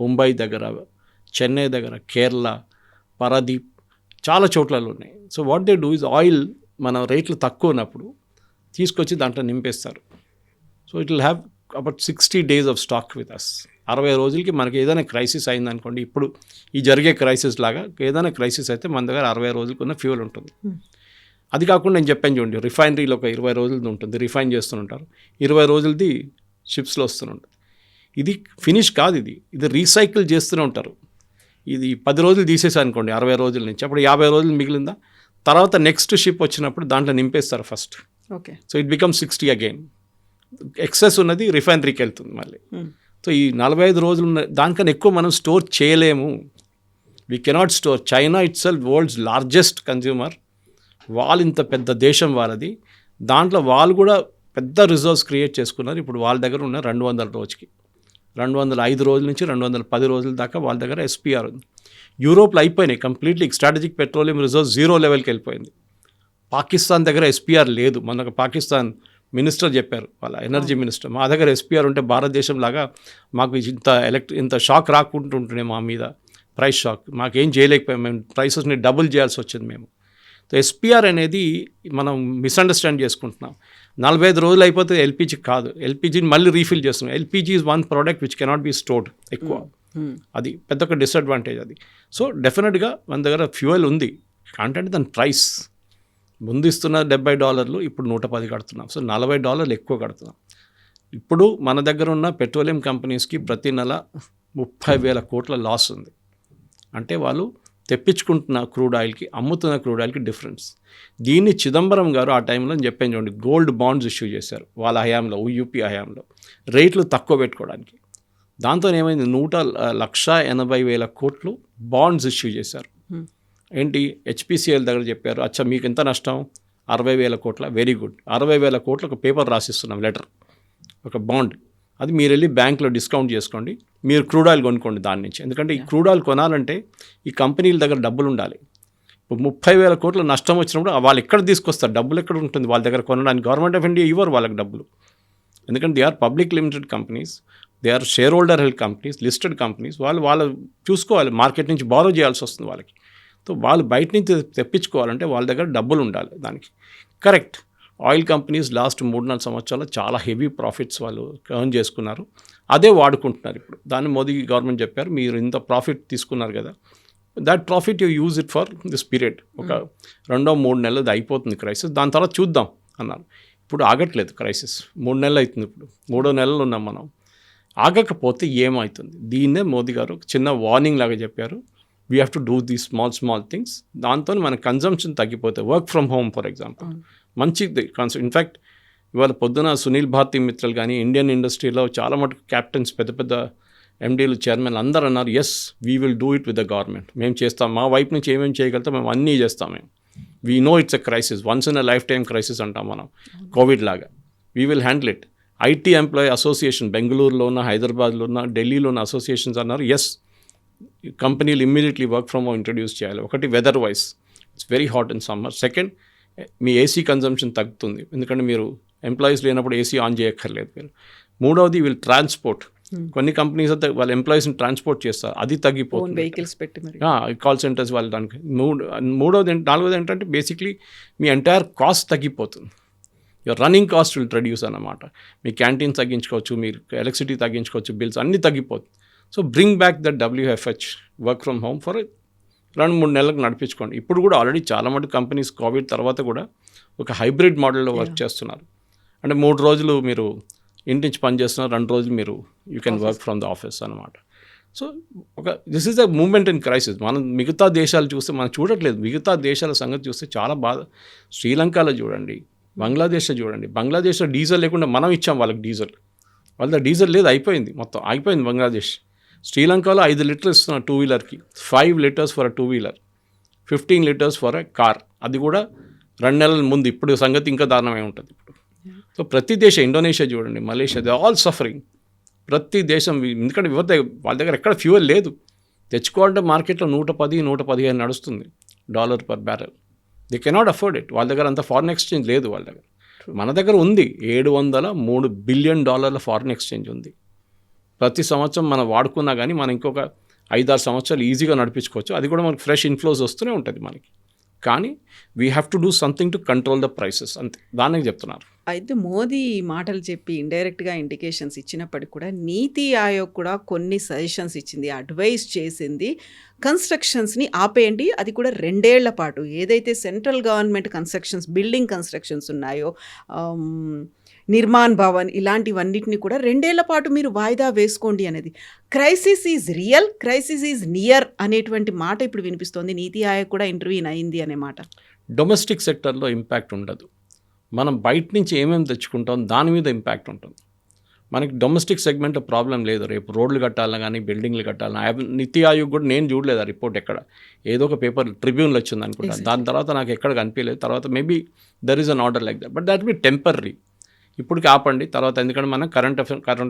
ముంబై దగ్గర, చెన్నై దగ్గర, కేరళ, పారాదీప్, చాలా చోట్లలో ఉన్నాయి. So what they do is oil మన రేట్లు తక్కువ ఉన్నప్పుడు తీసుకొచ్చి దాంట్లో నింపేస్తారు. So it will have about 60 days of stock with us. 60 రోజులకి మనకి ఏదైనా క్రైసిస్ అయిందనుకోండి, ఇప్పుడు ఈ జరిగే క్రైసిస్ లాగా ఏదైనా క్రైసిస్ అయితే మన దగ్గర 60 రోజులకు ఉన్న ఫ్యూల్ ఉంటుంది. అది కాకుండా నేను చెప్పాను చూడండి, రిఫైనరీలో ఒక 20 రోజులది ఉంటుంది, రిఫైన్ చేస్తుంటారు, 20 రోజులది షిప్స్లో వస్తుంటుంది. ఇది ఫినిష్ కాదు, ఇది రీసైకిల్ చేస్తూనే ఉంటారు. ఇది 10 రోజులు తీసేసా అనుకోండి 60 రోజుల నుంచి, అప్పుడు 50 రోజులు మిగిలిందా, తర్వాత నెక్స్ట్ షిప్ వచ్చినప్పుడు దాంట్లో నింపేస్తారు first. Okay, so it become 60 again. Excess ఉన్నది రిఫైనరీకి వెళ్తుంది మళ్ళీ. సో ఈ 45 రోజులు దానికన్నా ఎక్కువ మనం స్టోర్ చేయలేము. We cannot store. China it self world's largest consumer. వాళ్ళు ఇంత పెద్ద దేశం వాళ్ళది, దాంట్లో వాళ్ళు కూడా పెద్ద రిజర్వ్స్ క్రియేట్ చేసుకున్నారు. ఇప్పుడు వాళ్ళ దగ్గర ఉన్న 200 రోజుకి 205 రోజుల నుంచి 210 రోజుల దాకా వాళ్ళ దగ్గర ఎస్పీఆర్ ఉంది. యూరోప్లో అయిపోయినాయి కంప్లీట్లీ. స్ట్రాటజిక్ పెట్రోలియం రిజర్వ్ 0 లెవెల్కి వెళ్ళిపోయింది. పాకిస్తాన్ దగ్గర ఎస్పీఆర్ లేదు. మనకు పాకిస్తాన్ మినిస్టర్ చెప్పారు, వాళ్ళ ఎనర్జీ మినిస్టర్, మా దగ్గర ఎస్పీఆర్ ఉంటే భారతదేశం లాగా మాకు ఇంత షాక్ రాకుంటుంటుండే మా మీద, ప్రైస్ షాక్. మాకేం చేయలేకపోయాం, మేము ప్రైసెస్ని డబుల్ చేయాల్సి వచ్చింది మేము. సో ఎస్పీఆర్ అనేది మనం మిస్అండర్స్టాండ్ చేసుకుంటున్నాం. 45 రోజులు అయిపోతే ఎల్పిజి కాదు, ఎల్పిజిని మళ్ళీ రీఫిల్ చేస్తున్నాం. LPG is one product which cannot be stored ఎక్కువ. అది పెద్ద ఒక డిసడ్వాంటేజ్ అది. సో డెఫినెట్గా మన దగ్గర ఫ్యూయల్ ఉంది, అంటే దాని ప్రైస్ ముందు ఇస్తున్న $70, ఇప్పుడు 110 కడుతున్నాం. సో $40 ఎక్కువ కడుతున్నాం. ఇప్పుడు మన దగ్గర ఉన్న పెట్రోలియం కంపెనీస్కి ప్రతి నెల 30,000 కోట్ల లాస్ ఉంది. అంటే వాళ్ళు తెప్పించుకుంటున్న క్రూడ్ ఆయిల్కి అమ్ముతున్న క్రూడ్ ఆయిల్కి డిఫరెన్స్. దీన్ని చిదంబరం గారు ఆ టైంలో నేను చెప్పాను చూడండి, గోల్డ్ బాండ్స్ ఇష్యూ చేశారు వాళ్ళ హయాంలో, యూపీ హయాంలో, రేట్లు తక్కువ పెట్టుకోవడానికి. దాంతో ఏమైంది, 1,80,000 కోట్లు బాండ్స్ ఇష్యూ చేశారు. ఏంటి, హెచ్పిసిఎల్ దగ్గర చెప్పారు, అచ్చా మీకు ఎంత నష్టం, 60,000 కోట్ల, వెరీ గుడ్, 60,000 కోట్లు ఒక పేపర్ రాసిస్తున్నాం, లెటర్, ఒక బాండ్, అది మీరు వెళ్ళి బ్యాంక్లో డిస్కౌంట్ చేసుకోండి, మీరు క్రూడ్ ఆయిల్ కొనుక్కోండి దాని నుంచి. ఎందుకంటే ఈ క్రూడ్ ఆయిల్ కొనాలంటే ఈ కంపెనీల దగ్గర డబ్బులు ఉండాలి. ఇప్పుడు 30,000 కోట్ల నష్టం వచ్చినప్పుడు వాళ్ళు ఎక్కడ తీసుకొస్తారు, డబ్బులు ఎక్కడ ఉంటుంది వాళ్ళ దగ్గర కొనడానికి? గవర్నమెంట్ ఆఫ్ ఇండియా ఇవ్వరు వాళ్ళకి డబ్బులు, ఎందుకంటే they are public limited companies, they are share holder held companies, listed companies. వాళ్ళు చూసుకోవాలి, మార్కెట్ నుంచి బారో చేయాల్సి వస్తుంది వాళ్ళకి. సో వాళ్ళు బయట నుంచి తెప్పించుకోవాలంటే వాళ్ళ దగ్గర డబ్బులు ఉండాలి దానికి. కరెక్ట్, ఆయిల్ కంపెనీస్ లాస్ట్ 3-4 సంవత్సరాలు చాలా హెవీ ప్రాఫిట్స్ వాళ్ళు ఎర్న్ చేసుకున్నారు, అదే వాడుకుంటున్నారు ఇప్పుడు. దాన్ని మోదీ గవర్నమెంట్ చెప్పారు, మీరు ఇంత ప్రాఫిట్ తీసుకున్నారు కదా, that profit you use it for this period, ఒక 2-3 నెలలు అయిపోతుంది క్రైసిస్, దాని తర్వాత చూద్దాం అన్నారు. ఇప్పుడు ఆగట్లేదు క్రైసిస్, 3 నెలలు అవుతుంది, ఇప్పుడు 3వ నెలలు ఉన్నాం మనం. ఆగకపోతే ఏమవుతుంది, దీన్నే మోదీ గారు చిన్న వార్నింగ్ లాగా చెప్పారు, we have to do these small things. దాంతో మన కన్జంప్షన్ తగ్గిపోతాయి. Work from home for example మంచిది కాన్సెప్ట్. ఇన్ఫ్యాక్ట్ ఇవాళ పొద్దున సునీల్ భారతి మిత్రల్ కానీ ఇండియన్ ఇండస్ట్రీలో చాలా మటుకు క్యాప్టెన్స్, పెద్ద పెద్ద ఎండీలు, చైర్మన్ అందరూ అన్నారు, yes we will do it with the government, మేము చేస్తాం, మా వైపు నుంచి ఏమేమి చేయగలుగుతాం మేము అన్నీ చేస్తాం, మేము we know it's a crisis, once in a life time crisis అంటాం మనం, కోవిడ్ లాగా, we will handle it. IT employee association బెంగళూరులో ఉన్న, హైదరాబాద్లో ఉన్న, ఢిల్లీలో ఉన్న అసోసియేషన్స్ అన్నారు, ఎస్ కంపెనీలు immediately work from home introduce చేయాలి. ఒకటి, weather wise it's very hot in summer. Second, మీ ఏసీ కన్జంప్షన్ తగ్గుతుంది, ఎందుకంటే మీరు ఎంప్లాయీస్ లేనప్పుడు ఏసీ ఆన్ చేయక్కర్లేదు మీరు. మూడవది, వీళ్ళు ట్రాన్స్పోర్ట్, కొన్ని కంపెనీస్ అయితే వాళ్ళ ఎంప్లాయీస్ని ట్రాన్స్పోర్ట్ చేస్తారు, అది తగ్గిపోతుంది, వెహికల్స్ పెట్టి మరి కాల్ సెంటర్స్ వాళ్ళు దానికి. నాలుగోది ఏంటంటే బేసిక్లీ మీ ఎంటైర్ కాస్ట్ తగ్గిపోతుంది, your running cost will reduce అన్నమాట. మీ క్యాంటీన్ తగ్గించుకోవచ్చు, మీరు ఎలక్ట్రిసిటీ తగ్గించుకోవచ్చు, బిల్స్ అన్నీ తగ్గిపోతుంది. So bring back the WFH work from home for 2-3 నెలలకు నడిపించుకోండి. ఇప్పుడు కూడా ఆల్రెడీ చాలా మటుకు కంపెనీస్ కోవిడ్ తర్వాత కూడా ఒక హైబ్రిడ్ మోడల్లో వర్క్ చేస్తున్నారు. అంటే 3 రోజులు మీరు ఇంటి నుంచి పని చేస్తున్నారు, 2 రోజులు మీరు you can work from the office అనమాట. So this is the moment in crisis. మనం మిగతా దేశాలు చూస్తే మనం చూడట్లేదు, మిగతా దేశాల సంగతి చూస్తే చాలా బాధ. శ్రీలంకలో చూడండి, బంగ్లాదేశ్లో చూడండి, బంగ్లాదేశ్లో డీజిల్ లేకుండా మనం ఇచ్చాం వాళ్ళకి డీజిల్, వాళ్ళ డీజిల్ లేదు, అయిపోయింది, మొత్తం అయిపోయింది బంగ్లాదేశ్. శ్రీలంకలో 5 లీటర్లు ఇస్తున్నారు 2 వీలర్కి, 5 litres for 2 wheeler, 15 litres for car, అది కూడా 2 నెలల ముందు. ఇప్పుడు సంగతి ఇంకా దారుణమై ఉంటుంది ఇప్పుడు. సో ప్రతి దేశం, ఇండోనేషియా చూడండి, మలేషియా, దే ఆల్ సఫరింగ్. ప్రతి దేశం, ఎందుకంటే వాళ్ళ దగ్గర ఎక్కడ ఫ్యూయల్ లేదు, తెచ్చుకోవాలంటే మార్కెట్లో 110-115 నడుస్తుంది dollar per barrel. They cannot afford it, వాళ్ళ దగ్గర అంత ఫారిన్ ఎక్స్చేంజ్ లేదు వాళ్ళ దగ్గర. మన దగ్గర ఉంది, $703 బిలియన్ ఫారిన్ ఎక్స్చేంజ్ ఉంది. ప్రతి సంవత్సరం మనం వాడుకున్నా కానీ మనం ఇంకొక 5-6 సంవత్సరాలు ఈజీగా నడిపించుకోవచ్చు, అది కూడా మనకి ఫ్రెష్ ఇన్ఫ్లోస్ వస్తూనే ఉంటుంది మనకి. కానీ we have to do something to control the prices, అంతే, దానికి చెప్తున్నారు. అయితే మోదీ మాటలు చెప్పి ఇండైరెక్ట్గా ఇండికేషన్స్ ఇచ్చినప్పటికి కూడా నీతి ఆయోగ్ కూడా కొన్ని సజెషన్స్ ఇచ్చింది, అడ్వైస్ చేసింది, కన్స్ట్రక్షన్స్ని ఆపేయండి, అది కూడా 2 ఏళ్ల పాటు. ఏదైతే central government constructions, building constructions ఉన్నాయో, నిర్మాణ్ భవన్, ఇలాంటివన్నిటిని కూడా 2 ఏళ్ల పాటు మీరు వాయిదా వేసుకోండి అనేది. Crisis is real, crisis is near అనేటువంటి మాట ఇప్పుడు వినిపిస్తోంది. నీతి ఆయోగ్ కూడా ఇంటర్వ్యూన్ అయింది అనే మాట. డొమెస్టిక్ సెక్టర్లో ఇంపాక్ట్ ఉండదు, మనం బయట నుంచి ఏమేమి తెచ్చుకుంటాం దాని మీద ఇంపాక్ట్ ఉంటుంది. మనకి డొమెస్టిక్ సెగ్మెంట్లో ప్రాబ్లం లేదు. రేపు రోడ్లు కట్టాలన్నా కానీ బిల్డింగ్లు కట్టాలన్నా, నీతి ఆయోగ్ కూడా నేను చూడలేదు ఆ రిపోర్ట్ ఎక్కడ, ఏదో ఒక పేపర్ ట్రిబ్యూన్లో వచ్చింది అనుకుంటా, దాని తర్వాత నాకు ఎక్కడ కనిపించలేదు. తర్వాత maybe there is an order like that, but that be temporary. ఇప్పటికి ఆపండి తర్వాత, ఎందుకంటే మనం కరెంట్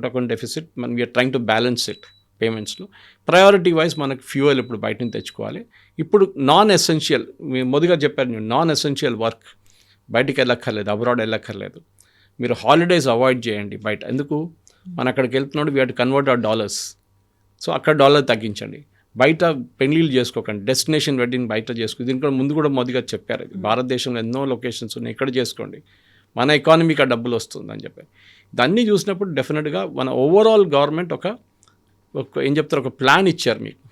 అకౌంట్ డెఫిసిట్, మనం we're trying to balance it పేమెంట్స్లో. ప్రయారిటీ వైజ్ మనకు ఫ్యూయల్ ఇప్పుడు బయట నుంచి తెచ్చుకోవాలి. ఇప్పుడు నాన్ ఎసెన్షియల్, మొదటిగా చెప్పారు నేను, నాన్ ఎసెన్షియల్ వర్క్ బయటికి వెళ్ళక్కర్లేదు, అబ్రాడ్ వెళ్ళక్కర్లేదు. మీరు హాలిడేస్ అవాయిడ్ చేయండి బయట. ఎందుకు, మనం అక్కడికి వెళ్తున్నాడు, we have to convert hour dollars. So అక్కడ డాలర్ తగ్గించండి. బయట పెళ్లిళ్ళు చేసుకోకండి, డెస్టినేషన్ వెడ్డింగ్ బయట చేసుకోండి. దీని కూడా ముందు కూడా మోదీగా చెప్పారు, భారతదేశంలో ఎన్నో లొకేషన్స్ ఉన్నాయి, ఇక్కడ చేసుకోండి, మన ఎకానమీకి ఆ డబ్బులు వస్తుందని చెప్పి. దాన్ని చూసినప్పుడు డెఫినెట్గా మన ఓవరాల్ గవర్నమెంట్ ఒక ఏం చెప్తారు, ఒక ప్లాన్ ఇచ్చారు మీకు.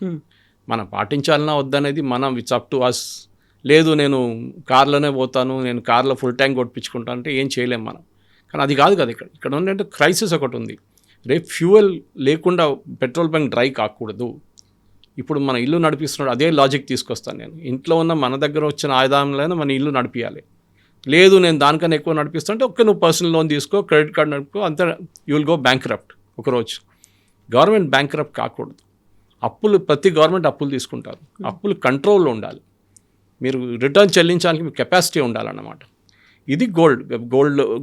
మనం పాటించాలన్నా వద్దనేది మనం, ఇట్స్ అప్ టు అస్. లేదు నేను కార్లోనే పోతాను, నేను కార్లో ఫుల్ ట్యాంక్ కొట్టించుకుంటాను అంటే ఏం చేయలేం మనం. కానీ అది కాదు కదా, ఇక్కడ ఏంటంటే క్రైసిస్ ఒకటి ఉంది. రేపు ఫ్యూయల్ లేకుండా పెట్రోల్ బంక్ డ్రై కాకూడదు. ఇప్పుడు మన ఇల్లు నడిపిస్తున్నాడు అదే లాజిక్ తీసుకొస్తాను నేను. ఇంట్లో ఉన్న మన దగ్గర వచ్చిన ఆదాయంలోనే మన ఇల్లు నడిపించాలి. లేదు నేను దానికన్నా ఎక్కువ నడిపిస్తుంటే నువ్వు పర్సనల్ లోన్ తీసుకో, క్రెడిట్ కార్డ్ నడుపుకో, అంతా యూ విల్ గో బ్యాంక్రప్ట్ ఒకరోజు. గవర్నమెంట్ బ్యాంక్రప్ట్ కాకూడదు. అప్పులు ప్రతి గవర్నమెంట్ అప్పులు తీసుకుంటారు. అప్పులు కంట్రోల్లో ఉండాలి. మీరు రిటర్న్ చెల్లించడానికి మీకు కెపాసిటీ ఉండాలన్నమాట. ఇది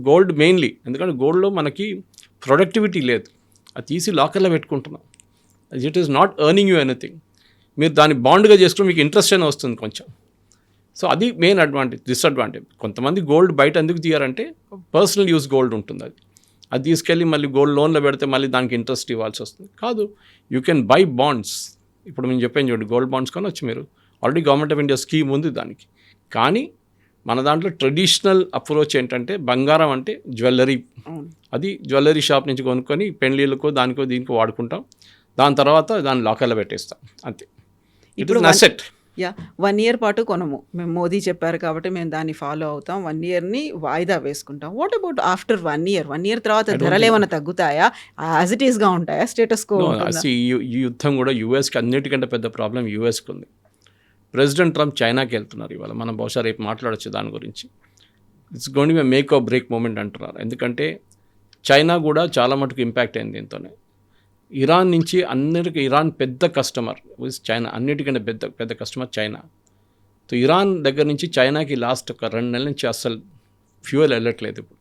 గోల్డ్ మెయిన్లీ. ఎందుకంటే గోల్డ్లో మనకి ప్రొడక్టివిటీ లేదు. అది తీసి లాకర్లో పెట్టుకుంటున్నాం. It is not earning you anything. మీరు దాన్ని బాండ్గా చేసుకుని మీకు ఇంట్రెస్ట్ అయినా వస్తుంది కొంచెం. సో అది మెయిన్ డిసడ్వాంటేజ్. కొంతమంది గోల్డ్ బయట ఎందుకు తీయారంటే పర్సనల్ యూస్ గోల్డ్ ఉంటుంది. అది తీసుకెళ్ళి మళ్ళీ గోల్డ్ లోన్లో పెడితే మళ్ళీ దానికి ఇంట్రెస్ట్ ఇవ్వాల్సి వస్తుంది. కాదు, యూ కెన్ బై బాండ్స్. ఇప్పుడు నేను చెప్పాను చూడండి, గోల్డ్ బాండ్స్ కొనొచ్చు మీరు. Already government of India scheme ఉంది దానికి. కానీ మన దాంట్లో ట్రెడిషనల్ అప్రోచ్ ఏంటంటే బంగారం అంటే జ్యువెలరీ. అది జ్యువెలరీ షాప్ నుంచి కొనుక్కొని పెళ్ళిళ్ళకో దానికో దీనికో వాడుకుంటాం. దాని తర్వాత దాన్ని లాకర్లో పెట్టేస్తాం అంతే. It is asset. 1 year పాటు కొనము. మేము మోదీ చెప్పారు కాబట్టి మేము దాన్ని ఫాలో అవుతాం. 1 yearని వాయిదా వేసుకుంటాం. What about after 1 year? 1 year తర్వాత ధరలు ఏమైనా తగ్గుతాయా? యాజ్ ఇట్ ఈస్గా ఉంటాయా? Status quo? ఈ యుద్ధం కూడా యూఎస్కి అన్నిటికంటే పెద్ద ప్రాబ్లం యూఎస్కి ఉంది. ప్రెసిడెంట్ ట్రంప్ చైనాకి వెళ్తున్నారు ఇవాళ. మనం బహుశా రేపు మాట్లాడచ్చు దాని గురించి. It's going to be make or break moment అంటున్నారు. ఎందుకంటే చైనా కూడా చాలా మటుకు ఇంపాక్ట్ అయింది దీంతోనే. ఇరాన్ నుంచి అన్నిటికీ ఇరాన్ పెద్ద కస్టమర్ చైనా, అన్నిటికంటే పెద్ద కస్టమర్ చైనా. సో ఇరాన్ దగ్గర నుంచి చైనాకి లాస్ట్ ఒక 2 నెలల నుంచి అస్సలు ఫ్యూయల్ వెళ్ళట్లేదు ఇప్పుడు.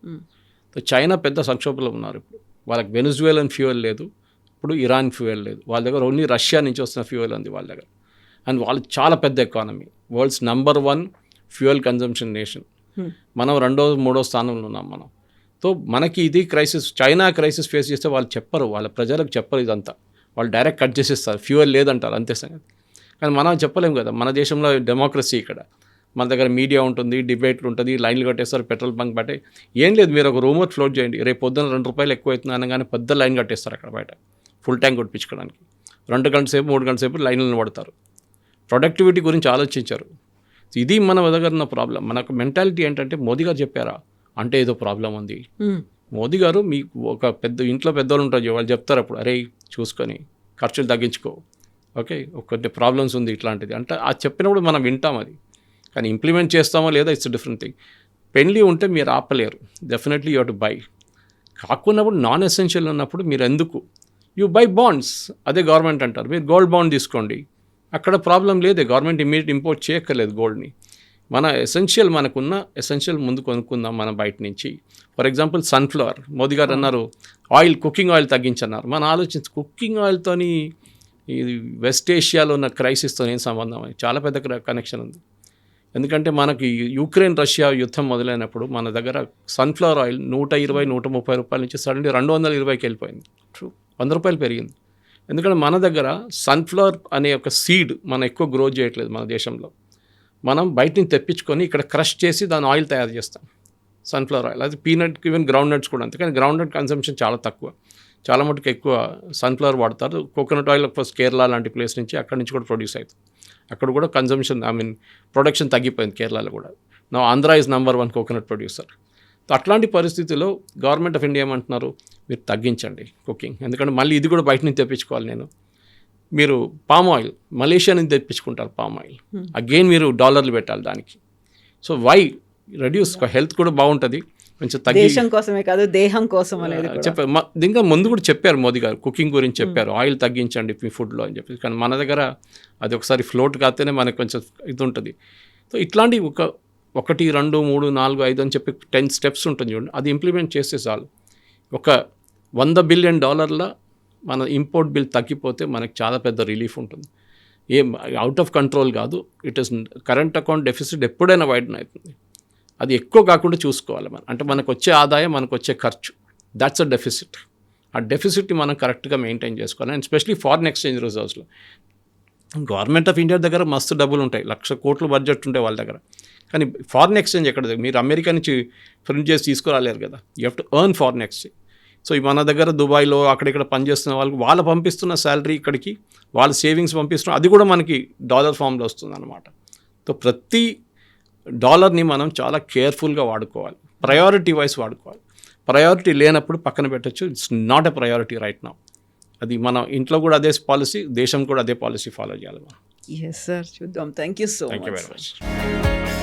సో చైనా పెద్ద సంక్షోభంలో ఉన్నారు ఇప్పుడు. వాళ్ళకి వెనిజువేలన్ ఫ్యూయల్ లేదు, ఇప్పుడు ఇరాన్ ఫ్యూయల్ లేదు. వాళ్ళ దగ్గర ఓన్లీ రష్యా నుంచి వస్తున్న ఫ్యూయల్ ఉంది వాళ్ళ దగ్గర. అండ్ వాళ్ళు చాలా పెద్ద economy, world's number 1 fuel consumption nation. మనం 2వ 3వ స్థానంలో ఉన్నాం మనం. సో మనకి ఇది క్రైసిస్, చైనా క్రైసిస్ ఫేస్ చేస్తే వాళ్ళు చెప్పరు, వాళ్ళ ప్రజలకు చెప్పరు ఇదంతా. వాళ్ళు డైరెక్ట్ కట్ చేసేస్తారు, ఫ్యూయల్ లేదంటారు అంతే సంగతి. కానీ మనం చెప్పలేము కదా, మన దేశంలో డెమోక్రసీ ఇక్కడ. మన దగ్గర మీడియా ఉంటుంది, డిబేట్లు ఉంటుంది, లైన్లు కట్టేస్తారు, పెట్రోల్ బంక్ బట్టే. ఏం లేదు, మీరు ఒక రూమర్ ఫ్లోట్ చేయండి, రేపు పొద్దున ₹2 ఎక్కువ అవుతుంది అనగానే పెద్ద లైన్ కట్టేస్తారు అక్కడ బయట ఫుల్ ట్యాంక్ కొట్టించుకోవడానికి. 2 గంటల సేపు 3 గంటల సేపు లైన్లను పడతారు. ప్రొడక్టివిటీ గురించి ఆలోచించారు. ఇది మన దగ్గర ఉన్న ప్రాబ్లం. మనకు మెంటాలిటీ ఏంటంటే మోదీ గారు చెప్పారా అంటే ఏదో ప్రాబ్లం ఉంది. మోదీ గారు మీకు ఒక ఇంట్లో పెద్దవాళ్ళు ఉంటారు, వాళ్ళు చెప్తారు అప్పుడు, అరే చూసుకొని ఖర్చులు తగ్గించుకో, ఓకే కొన్ని ప్రాబ్లమ్స్ ఉంది ఇట్లాంటిది అంటే ఆ చెప్పినప్పుడు మనం వింటాం. అది కానీ ఇంప్లిమెంట్ చేస్తామో లేదా ఇట్స్ డిఫరెంట్ థింగ్. పెళ్ళి ఉంటే మీరు ఆపలేరు, డెఫినెట్లీ యూ టు బై. కాకున్నప్పుడు నాన్ ఎసెన్షియల్ ఉన్నప్పుడు మీరు ఎందుకు యూ బై బాండ్స్. అదే గవర్నమెంట్ అంటారు, మీరు గోల్డ్ బాండ్ తీసుకోండి, అక్కడ ప్రాబ్లం లేదే. గవర్నమెంట్ ఇమీడియట్ ఇంపోర్ట్ చేయక్కర్లేదు గోల్డ్ని. మన ఎసెన్షియల్, మనకున్న ఎసెన్షియల్ ముందు కొనుక్కుందాం మనం బయట నుంచి. ఫర్ ఎగ్జాంపుల్ సన్ఫ్లవర్, మోదీ గారు అన్నారు ఆయిల్, కుకింగ్ ఆయిల్ తగ్గించన్నారు. మనం ఆలోచించి కుకింగ్ ఆయిల్తోని ఇది వెస్ట్ ఏషియాలో ఉన్న క్రైసిస్తో ఏం సంబంధం అని చాలా పెద్ద కనెక్షన్ ఉంది. ఎందుకంటే మనకి యుక్రెయిన్ రష్యా యుద్ధం మొదలైనప్పుడు మన దగ్గర సన్ఫ్లవర్ ఆయిల్ ₹120-130 నుంచి సడన్లీ $220కి వెళ్ళిపోయింది. ₹100 పెరిగింది. ఎందుకంటే మన దగ్గర సన్ఫ్లవర్ అనే ఒక సీడ్ మనం ఎక్కువ గ్రో చేయట్లేదు మన దేశంలో. మనం బయట నుంచి తెప్పించుకొని ఇక్కడ క్రష్ చేసి దాని ఆయిల్ తయారు చేస్తాం, సన్ఫ్లవర్ ఆయిల్. అది పీనట్, ఈవెన్ గ్రౌండ్ నట్స్ కూడా అంతే. కానీ గ్రౌండ్ నట్ కన్సంప్షన్ చాలా తక్కువ, చాలా మటుకు ఎక్కువ సన్ఫ్లవర్ వాడతారు. కోకోనట్ ఆయిల్ ఫస్ట్ కేరళ లాంటి ప్లేస్ నుంచి, అక్కడి నుంచి కూడా ప్రొడ్యూస్ అవుతుంది. అక్కడ కూడా కన్సంప్షన్, ప్రొడక్షన్ తగ్గిపోయింది కేరళలో కూడా. నా Andhra is number 1 coconut producer. అట్లాంటి పరిస్థితుల్లో గవర్నమెంట్ ఆఫ్ ఇండియా ఏమంటున్నారు, మీరు తగ్గించండి కుకింగ్, ఎందుకంటే మళ్ళీ ఇది కూడా బయట నుంచి తెప్పించుకోవాలి నేను. మీరు పామ్ ఆయిల్ మలేషియా నుంచి తెప్పించుకుంటారు పామ్ ఆయిల్, అగైన్ మీరు $డాలర్లు పెట్టాలి దానికి. సో వై రెడ్యూస్, హెల్త్ కూడా బాగుంటుంది కొంచెం తగ్గి, దేశం కోసమే కాదు దేహం కోసం అనేది చెప్పారు. ఇంకా ముందు కూడా చెప్పారు మోదీ గారు, కుకింగ్ గురించి చెప్పారు, ఆయిల్ తగ్గించండి మీ ఫుడ్లో అని చెప్పి. కానీ మన దగ్గర అది ఒకసారి ఫ్లోట్ కాస్తేనే మనకు కొంచెం ఇది ఉంటుంది. సో ఇట్లాంటి 1, 2, 3, 4, 5 అని చెప్పి 10 స్టెప్స్ ఉంటుంది చూడండి, అది ఇంప్లిమెంట్ చేస్తే చాలు. ఒక $100 బిలియన్ మన ఇంపోర్ట్ బిల్ తగ్గిపోతే మనకు చాలా పెద్ద రిలీఫ్ ఉంటుంది. ఏం అవుట్ ఆఫ్ కంట్రోల్ కాదు, it is current account deficit ఎప్పుడైనా వైడన్ అవుతుంది. అది ఎక్కువ కాకుండా చూసుకోవాలి మనం. అంటే మనకు వచ్చే ఆదాయం, మనకు వచ్చే ఖర్చు, దాట్స్ అ డెఫిసిట్. ఆ డెఫిసిట్ని మనం కరెక్ట్గా మెయింటైన్ చేసుకోవాలి. అండ్ ఎస్పెషలీ ఫారిన్ ఎక్స్చేంజ్ రిజర్వ్స్లో గవర్నమెంట్ ఆఫ్ ఇండియా దగ్గర మస్తు డబ్బులు ఉంటాయి, ₹1,00,000 కోట్ల బడ్జెట్ ఉంటాయి వాళ్ళ దగ్గర. కానీ ఫారిన్ ఎక్స్చేంజ్ ఎక్కడ, మీరు అమెరికా నుంచి ప్రింట్ చేసి తీసుకురాలేరు కదా, you have to earn foreign exchange. So మన దగ్గర దుబాయ్లో అక్కడిక్కడ పనిచేస్తున్న వాళ్ళు పంపిస్తున్న శాలరీ ఇక్కడికి, వాళ్ళ సేవింగ్స్ పంపిస్తున్న, అది కూడా మనకి డాలర్ ఫామ్లో వస్తుంది అన్నమాట. సో ప్రతి డాలర్ని మనం చాలా కేర్ఫుల్గా వాడుకోవాలి, ప్రయారిటీ వైజ్ వాడుకోవాలి. ప్రయారిటీ లేనప్పుడు పక్కన పెట్టచ్చు, it's not a priority right now. అది మన ఇంట్లో కూడా అదే పాలసీ, దేశం కూడా అదే పాలసీ ఫాలో చేయాలి మనం. ఎస్ సార్, చూద్దాం. Thank you so thank you much. Very much.